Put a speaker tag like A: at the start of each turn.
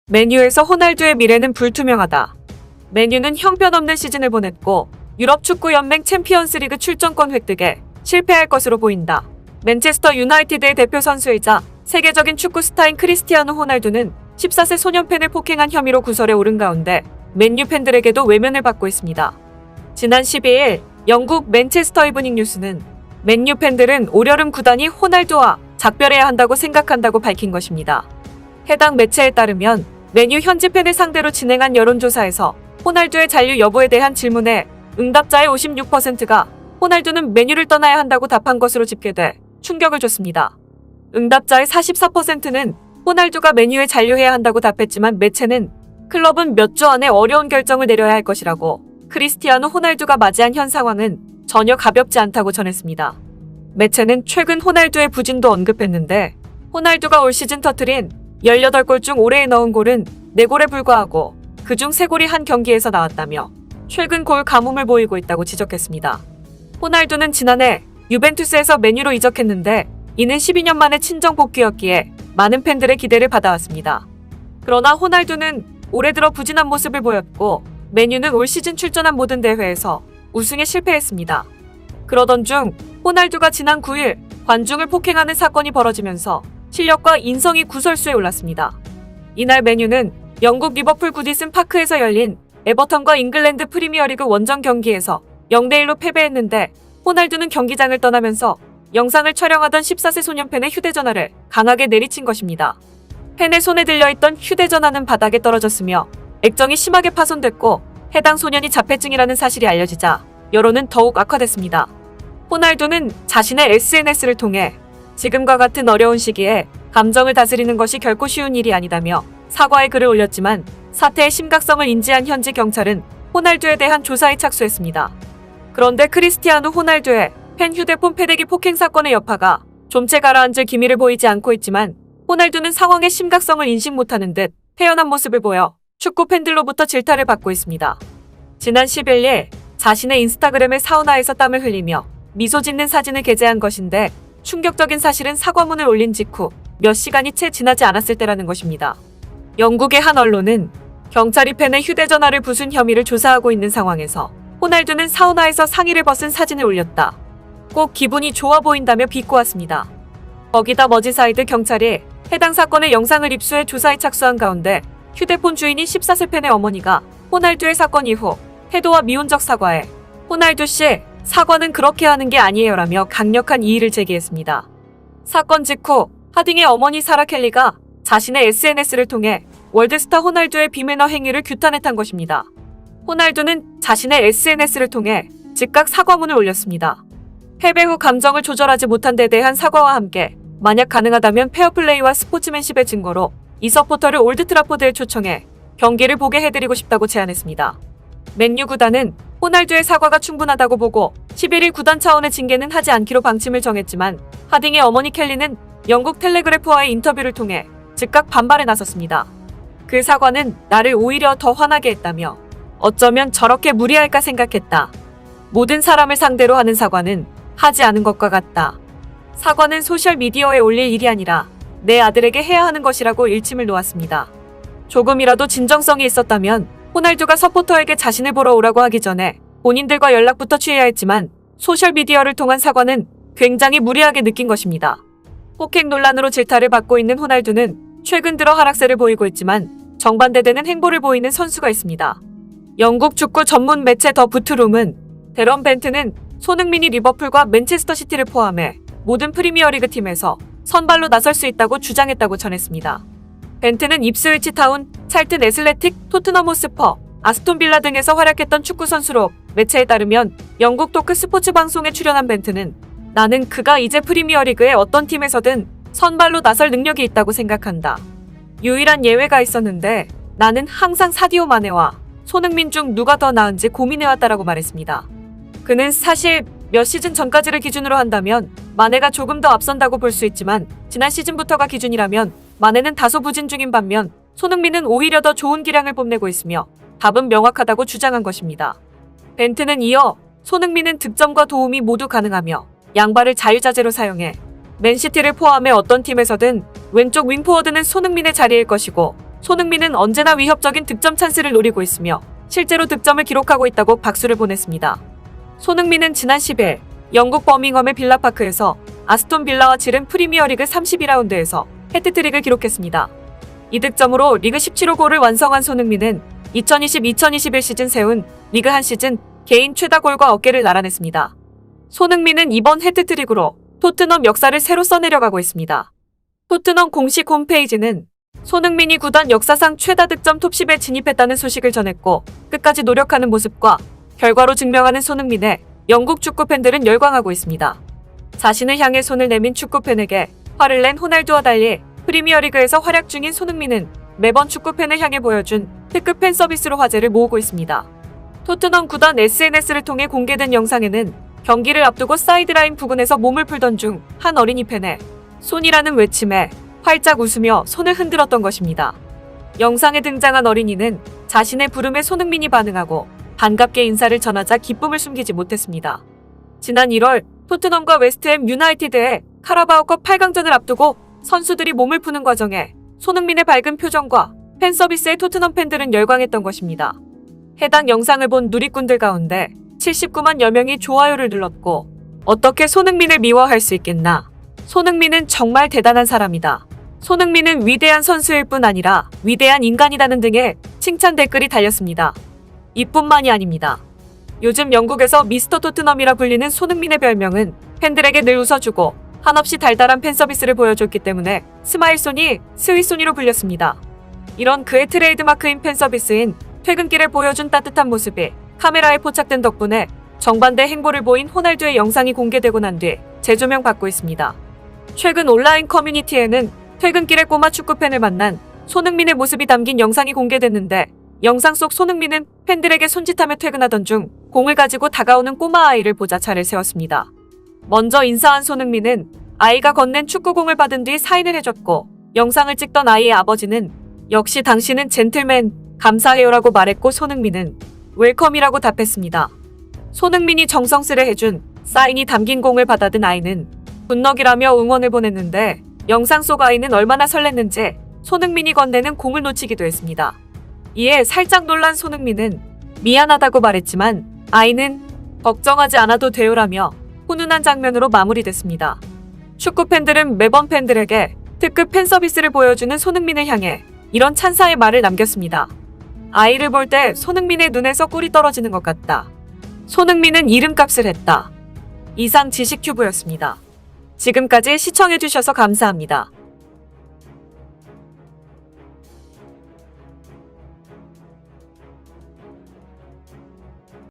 A: 맨유에서 호날두의 미래는 불투명하다. 맨유는 형편없는 시즌을 보냈고 유럽 축구 연맹 챔피언스리그 출전권 획득에 실패할 것으로 보인다. 맨체스터 유나이티드의 대표 선수이자 세계적인 축구 스타인 크리스티아노 호날두는 14세 소년 팬을 폭행한 혐의로 구설에 오른 가운데 맨유 팬들에게도 외면을 받고 있습니다. 지난 12일 영국 맨체스터 이브닝 뉴스는 맨유 팬들은 올여름 구단이 호날두와 작별해야 한다고 생각한다고 밝힌 것입니다. 해당 매체에 따르면 맨유 현지 팬을 상대로 진행한 여론조사에서 호날두의 잔류 여부에 대한 질문에 응답자의 56%가 호날두는 맨유를 떠나야 한다고 답한 것으로 집계돼 충격을 줬습니다. 응답자의 44%는 호날두가 맨유에 잔류해야 한다고 답했지만 매체는 클럽은 몇 주 안에 어려운 결정을 내려야 할 것이라고 크리스티아노 호날두가 맞이한 현 상황은 전혀 가볍지 않다고 전했습니다. 매체는 최근 호날두의 부진도 언급했는데 호날두가 올 시즌 터뜨린 18골 중 올해에 넣은 골은 4골에 불과하고 그중 3골이 한 경기에서 나왔다며 최근 골 가뭄을 보이고 있다고 지적했습니다. 호날두는 지난해 유벤투스에서 맨유로 이적했는데 이는 12년 만에 친정 복귀였기에 많은 팬들의 기대를 받아왔습니다. 그러나 호날두는 올해 들어 부진한 모습을 보였고 맨유는 올 시즌 출전한 모든 대회에서 우승에 실패했습니다. 그러던 중 호날두가 지난 9일 관중을 폭행하는 사건이 벌어지면서 실력과 인성이 구설수에 올랐습니다. 이날 맨유는 영국 리버풀 구디슨 파크에서 열린 에버턴과 잉글랜드 프리미어리그 원정 경기에서 0대1로 패배했는데 호날두는 경기장을 떠나면서 영상을 촬영하던 14세 소년 팬의 휴대전화를 강하게 내리친 것입니다. 팬의 손에 들려있던 휴대전화는 바닥에 떨어졌으며 액정이 심하게 파손됐고 해당 소년이 자폐증이라는 사실이 알려지자 여론은 더욱 악화됐습니다. 호날두는 자신의 SNS를 통해 지금과 같은 어려운 시기에 감정을 다스리는 것이 결코 쉬운 일이 아니다며 사과의 글을 올렸지만 사태의 심각성을 인지한 현지 경찰은 호날두에 대한 조사에 착수했습니다. 그런데 크리스티아노 호날두의 팬 휴대폰 패대기 폭행 사건의 여파가 좀채 가라앉을 기미를 보이지 않고 있지만 호날두는 상황의 심각성을 인식 못하는 듯 태연한 모습을 보여 축구 팬들로부터 질타를 받고 있습니다. 지난 11일 자신의 인스타그램에 사우나에서 땀을 흘리며 미소 짓는 사진을 게재한 것인데 충격적인 사실은 사과문을 올린 직후 몇 시간이 채 지나지 않았을 때라는 것입니다. 영국의 한 언론은 경찰이 팬의 휴대전화를 부순 혐의를 조사하고 있는 상황에서 호날두는 사우나에서 상의를 벗은 사진을 올렸다. 꼭 기분이 좋아 보인다며 비꼬았습니다. 거기다 머지사이드 경찰이 해당 사건의 영상을 입수해 조사에 착수한 가운데 휴대폰 주인인 14세 팬의 어머니가 호날두의 사건 이후 태도와 미온적 사과에 호날두 씨, 사과는 그렇게 하는 게 아니에요라며 강력한 이의를 제기했습니다. 사건 직후 하딩의 어머니 사라 켈리가 자신의 SNS를 통해 월드스타 호날두의 비매너 행위를 규탄했던 것입니다. 호날두는 자신의 SNS를 통해 즉각 사과문을 올렸습니다. 패배 후 감정을 조절하지 못한 데 대한 사과와 함께 만약 가능하다면 페어플레이와 스포츠맨십의 증거로 이 서포터를 올드트라포드에 초청해 경기를 보게 해드리고 싶다고 제안했습니다. 맨유 구단은 호날두의 사과가 충분하다고 보고 11일 구단 차원의 징계는 하지 않기로 방침을 정했지만 하딩의 어머니 켈리는 영국 텔레그래프와의 인터뷰를 통해 즉각 반발에 나섰습니다. 그 사과는 나를 오히려 더 화나게 했다며 어쩌면 저렇게 무리할까 생각했다. 모든 사람을 상대로 하는 사과는 하지 않은 것과 같다. 사과는 소셜미디어에 올릴 일이 아니라 내 아들에게 해야 하는 것이라고 일침을 놓았습니다. 조금이라도 진정성이 있었다면 호날두가 서포터에게 자신을 보러 오라고 하기 전에 본인들과 연락부터 취해야 했지만 소셜미디어를 통한 사과는 굉장히 무리하게 느낀 것입니다. 폭행 논란으로 질타를 받고 있는 호날두는 최근 들어 하락세를 보이고 있지만 정반대되는 행보를 보이는 선수가 있습니다. 영국 축구 전문 매체 더 부트룸은 데런 벤트는 손흥민이 리버풀과 맨체스터 시티를 포함해 모든 프리미어리그 팀에서 선발로 나설 수 있다고 주장했다고 전했습니다. 벤트는 입스위치 타운, 찰튼 애슬레틱, 토트넘 호스퍼, 아스톤 빌라 등에서 활약했던 축구 선수로 매체에 따르면 영국 토크 스포츠 방송에 출연한 벤트는 나는 그가 이제 프리미어리그의 어떤 팀에서든 선발로 나설 능력이 있다고 생각한다. 유일한 예외가 있었는데 나는 항상 사디오 마네와 손흥민 중 누가 더 나은지 고민해왔다라고 말했습니다. 그는 사실 몇 시즌 전까지를 기준으로 한다면 마네가 조금 더 앞선다고 볼 수 있지만 지난 시즌부터가 기준이라면 마네는 다소 부진 중인 반면 손흥민은 오히려 더 좋은 기량을 뽐내고 있으며 답은 명확하다고 주장한 것입니다. 벤트는 이어 손흥민은 득점과 도움이 모두 가능하며 양발을 자유자재로 사용해 맨시티를 포함해 어떤 팀에서든 왼쪽 윙포워드는 손흥민의 자리일 것이고 손흥민은 언제나 위협적인 득점 찬스를 노리고 있으며 실제로 득점을 기록하고 있다고 박수를 보냈습니다. 손흥민은 지난 10일 영국 버밍엄의 빌라파크에서 아스톤 빌라와 치른 프리미어리그 32라운드에서 해트트릭을 기록했습니다. 이 득점으로 리그 17호 골을 완성한 손흥민은 2020-2021 시즌 세운 리그 한 시즌 개인 최다 골과 어깨를 나란했습니다. 손흥민은 이번 해트트릭으로 토트넘 역사를 새로 써내려가고 있습니다. 토트넘 공식 홈페이지는 손흥민이 구단 역사상 최다 득점 톱10에 진입했다는 소식을 전했고 끝까지 노력하는 모습과 결과로 증명하는 손흥민에 영국 축구팬들은 열광하고 있습니다. 자신을 향해 손을 내민 축구팬에게 화를 낸 호날두와 달리 프리미어리그에서 활약 중인 손흥민은 매번 축구팬을 향해 보여준 특급 팬 서비스로 화제를 모으고 있습니다. 토트넘 구단 SNS를 통해 공개된 영상에는 경기를 앞두고 사이드라인 부근에서 몸을 풀던 중 한 어린이 팬의 손이라는 외침에 활짝 웃으며 손을 흔들었던 것입니다. 영상에 등장한 어린이는 자신의 부름에 손흥민이 반응하고 반갑게 인사를 전하자 기쁨을 숨기지 못했습니다. 지난 1월 토트넘과 웨스트햄 유나이티드의 카라바오컵 8강전을 앞두고 선수들이 몸을 푸는 과정에 손흥민의 밝은 표정과 팬 서비스에 토트넘 팬들은 열광했던 것입니다. 해당 영상을 본 누리꾼들 가운데 79만여 명이 좋아요를 눌렀고 어떻게 손흥민을 미워할 수 있겠나? 손흥민은 정말 대단한 사람이다. 손흥민은 위대한 선수일 뿐 아니라 위대한 인간이라는 등의 칭찬 댓글이 달렸습니다. 이뿐만이 아닙니다. 요즘 영국에서 미스터 토트넘이라 불리는 손흥민의 별명은 팬들에게 늘 웃어주고 한없이 달달한 팬 서비스를 보여줬기 때문에 스마일소니, 스윗소니로 불렸습니다. 이런 그의 트레이드마크인 팬 서비스인 퇴근길에 보여준 따뜻한 모습이 카메라에 포착된 덕분에 정반대 행보를 보인 호날두의 영상이 공개되고 난 뒤 재조명받고 있습니다. 최근 온라인 커뮤니티에는 퇴근길에 꼬마 축구팬을 만난 손흥민의 모습이 담긴 영상이 공개됐는데 영상 속 손흥민은 팬들에게 손짓하며 퇴근하던 중 공을 가지고 다가오는 꼬마 아이를 보자 차를 세웠습니다. 먼저 인사한 손흥민은 아이가 건넨 축구공을 받은 뒤 사인을 해줬고 영상을 찍던 아이의 아버지는 역시 당신은 젠틀맨, 감사해요라고 말했고 손흥민은 웰컴이라고 답했습니다. 손흥민이 정성스레 해준 사인이 담긴 공을 받아든 아이는 굿럭이라며 응원을 보냈는데 영상 속 아이는 얼마나 설렜는지 손흥민이 건네는 공을 놓치기도 했습니다. 이에 살짝 놀란 손흥민은 미안하다고 말했지만 아이는 걱정하지 않아도 돼요라며 훈훈한 장면으로 마무리됐습니다. 축구팬들은 매번 팬들에게 특급 팬 서비스를 보여주는 손흥민을 향해 이런 찬사의 말을 남겼습니다. 아이를 볼 때 손흥민의 눈에서 꿀이 떨어지는 것 같다. 손흥민은 이름값을 했다. 이상 지식큐브였습니다. 지금까지 시청해주셔서 감사합니다.